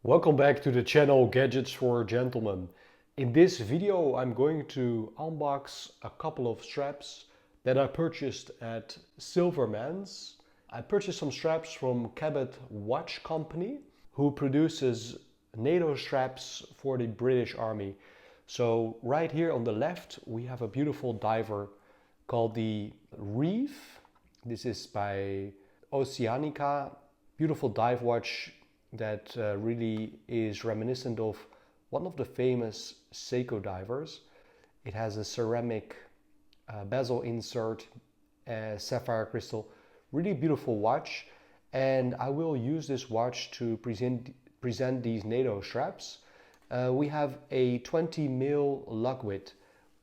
Welcome back to the channel Gadgets for Gentlemen. In this video I'm going to unbox a couple of straps that I purchased at Silverman's. I purchased some straps from Cabot Watch Company, who produces NATO straps for the British Army. So right here on the left we have a beautiful diver called the Reef. This is by Oceanica. Beautiful dive watch that really is reminiscent of one of the famous Seiko divers. It has a ceramic bezel insert, sapphire crystal, really beautiful watch. And I will use this watch to present these NATO straps. We have a 20mm lug width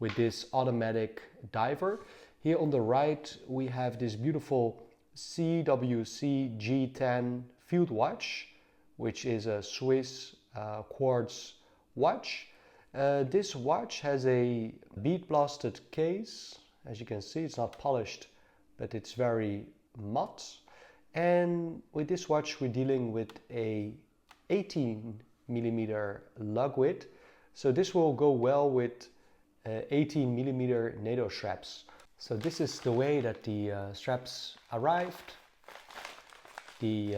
with this automatic diver. Here on the right we have this beautiful CWC G10 field watch, which is a Swiss quartz watch. This watch has a bead blasted case. As you can see, it's not polished, but it's very matte. And with this watch we're dealing with a 18mm lug width. So this will go well with 18mm NATO straps. So this is the way that the straps arrived. The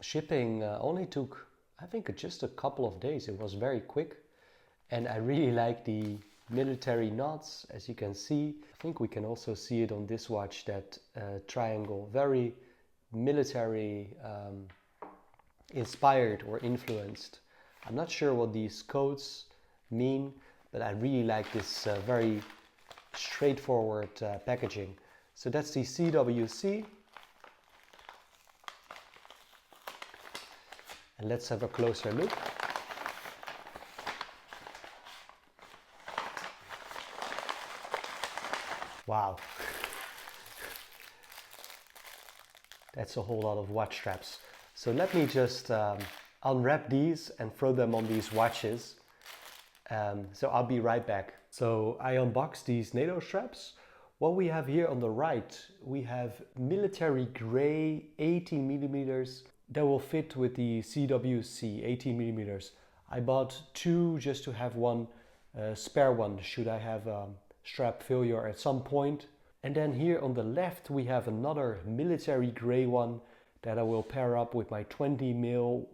shipping only took, I think, just a couple of days. It was very quick, and I really like the military knots, as you can see. I think we can also see it on this watch, that triangle, very military inspired or influenced. I'm not sure what these codes mean, but I really like this very straightforward packaging. So that's the CWC. And let's have a closer look. Wow. That's a whole lot of watch straps. So let me just unwrap these and throw them on these watches. So I'll be right back. So I unboxed these NATO straps. What we have here on the right, we have military gray 18mm that will fit with the CWC 18mm. I bought two just to have one spare one should I have strap failure at some point. And then here on the left we have another military gray one that I will pair up with my 20mm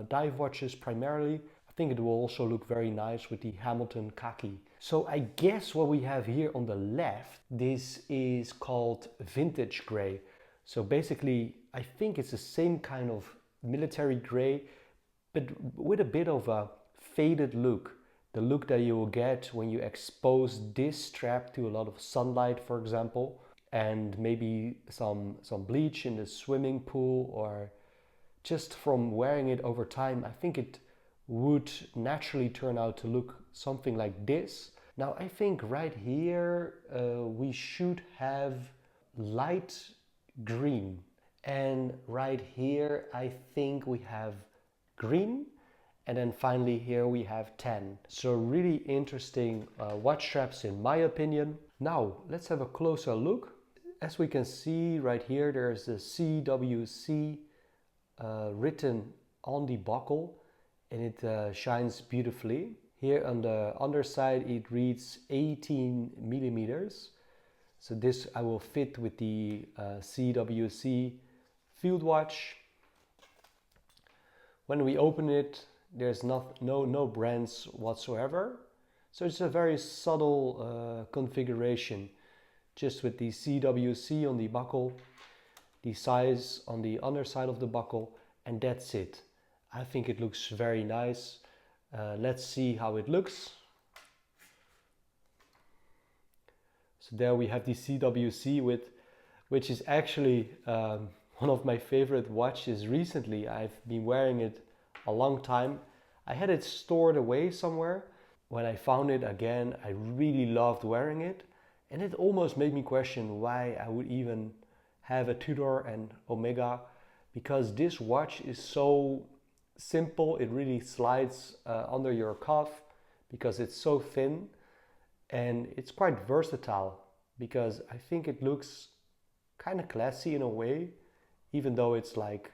dive watches primarily. I think it will also look very nice with the Hamilton khaki. So I guess what we have here on the left, this is called vintage gray. So basically I think it's the same kind of military gray, but with a bit of a faded look. The look that you will get when you expose this strap to a lot of sunlight, for example, and maybe some bleach in the swimming pool, or just from wearing it over time. I think it would naturally turn out to look something like this. Now I think right here we should have light green, and right here I think we have green, and then finally here we have tan. So really interesting watch straps in my opinion. Now let's have a closer look. As we can see right here, there's the CWC written on the buckle, and it shines beautifully. Here on the underside it reads 18mm. So this I will fit with the CWC field watch. When we open it, there's no brands whatsoever. So it's a very subtle configuration, just with the CWC on the buckle, the size on the underside of the buckle, and that's it. I think it looks very nice. Let's see how it looks. So there we have the CWC which is actually one of my favorite watches recently. I've been wearing it a long time. I had it stored away somewhere. When I found it again, I really loved wearing it, and it almost made me question why I would even have a Tudor and Omega, because this watch is so simple. It really slides under your cuff because it's so thin, and it's quite versatile because I think it looks kind of classy in a way, even though it's like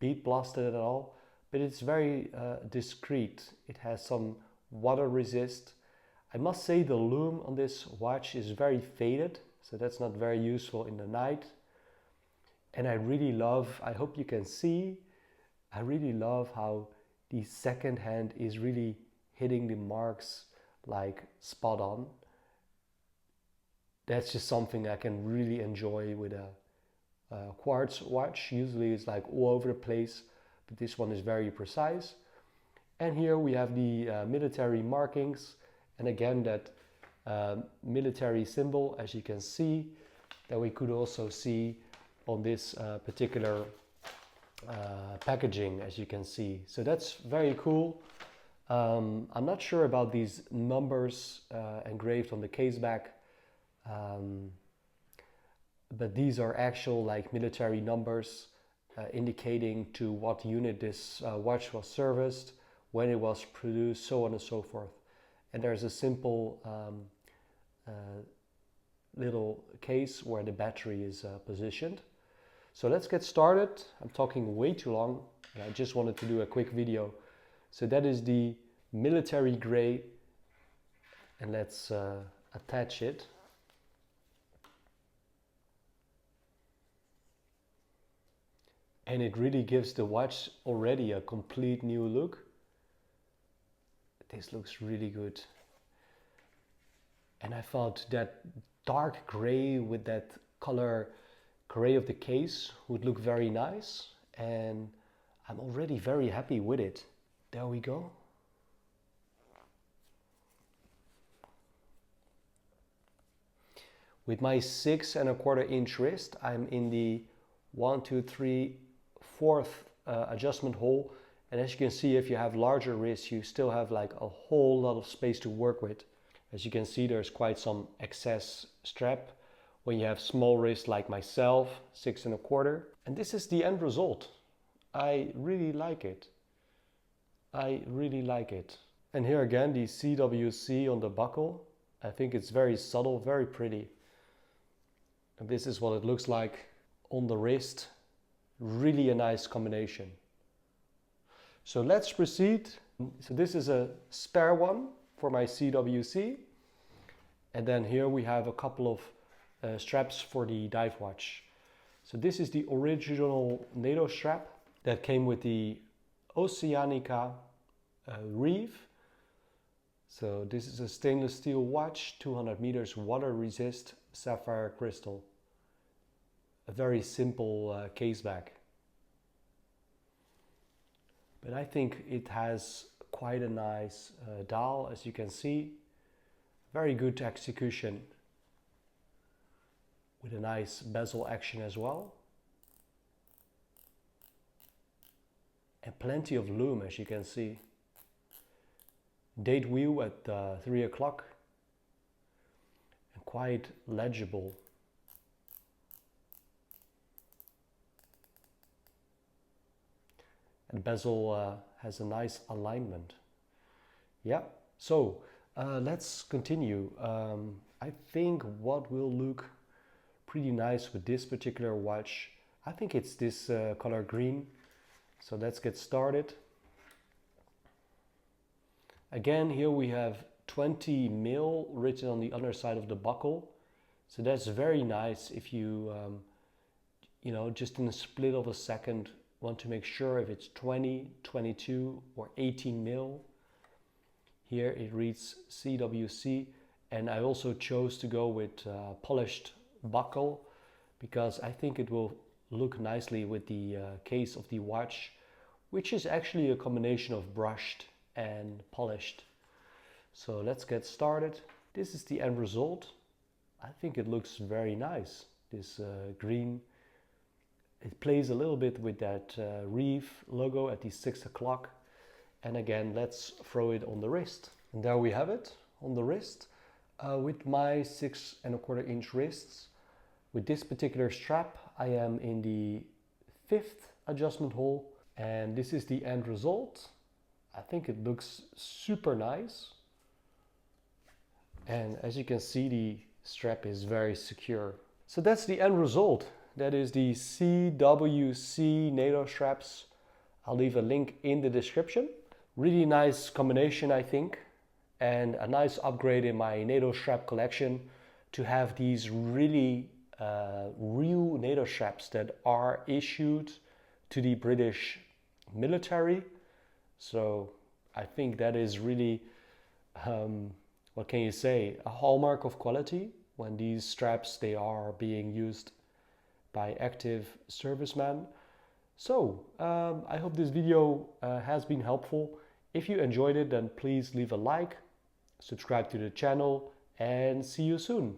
bead blasted at all. but it's very discreet. It has some water resist. I must say the lume on this watch is very faded, so that's not very useful in the night. And I really love, I hope you can see, I really love how the second hand is really hitting the marks like spot on. That's just something I can really enjoy with a quartz watch. Usually it's like all over the place, but this one is very precise. And here we have the military markings, and again that military symbol, as you can see, that we could also see on this particular packaging, as you can see. So that's very cool. I'm not sure about these numbers engraved on the case back, but these are actual like military numbers indicating to what unit this watch was serviced, when it was produced, so on and so forth. And there's a simple little case where the battery is positioned. So let's get started. I'm talking way too long, and I just wanted to do a quick video. So that is the military gray, and let's attach it. And it really gives the watch already a complete new look. This looks really good. And I thought that dark gray with that color gray of the case would look very nice. And I'm already very happy with it. There we go. With my 6¼ inch wrist, I'm in the 1, 2, 3, 4th adjustment hole. And as you can see, if you have larger wrists, you still have like a whole lot of space to work with. As you can see, there's quite some excess strap when you have small wrists like myself, 6¼ And this is the end result. I really like it. I really like it. And here again, the CWC on the buckle. I think it's very subtle, very pretty. And this is what it looks like on the wrist. Really a nice combination. So let's proceed. So this is a spare one for my CWC. And then here we have a couple of straps for the dive watch. So this is the original NATO strap that came with the Oceanica Reef. So this is a stainless steel watch, 200 meters water resist, sapphire crystal. A very simple case back. But I think it has quite a nice dial, as you can see. Very good execution with a nice bezel action as well. And plenty of lume, as you can see. Date wheel at 3 o'clock. And quite legible. And bezel has a nice alignment. Yeah, so let's continue. I think what will look pretty nice with this particular watch, I think it's this color green. So let's get started. Again, here we have 20 mil written on the underside of the buckle. So that's very nice if you, you know, just in a split of a second, want to make sure if it's 20, 22 or 18 mil. Here it reads CWC, and I also chose to go with polished buckle because I think it will look nicely with the case of the watch, which is actually a combination of brushed and polished. So let's get started. This is the end result. I think it looks very nice, this green. It plays a little bit with that Reef logo at the 6 o'clock. And again, let's throw it on the wrist. And there we have it on the wrist. With my 6¼ inch wrists, with this particular strap, I am in the 5th adjustment hole. And this is the end result. I think it looks super nice. And as you can see, the strap is very secure. So that's the end result. That is the CWC NATO Straps I'll leave a link in the description. Really nice combination, I think, and a nice upgrade in my NATO strap collection to have these really real NATO straps that are issued to the British military. So I think that is really, what can you say, a hallmark of quality when these straps, they are being used by active servicemen. So I hope this video has been helpful. If you enjoyed it, then please leave a like, subscribe to the channel, and see you soon.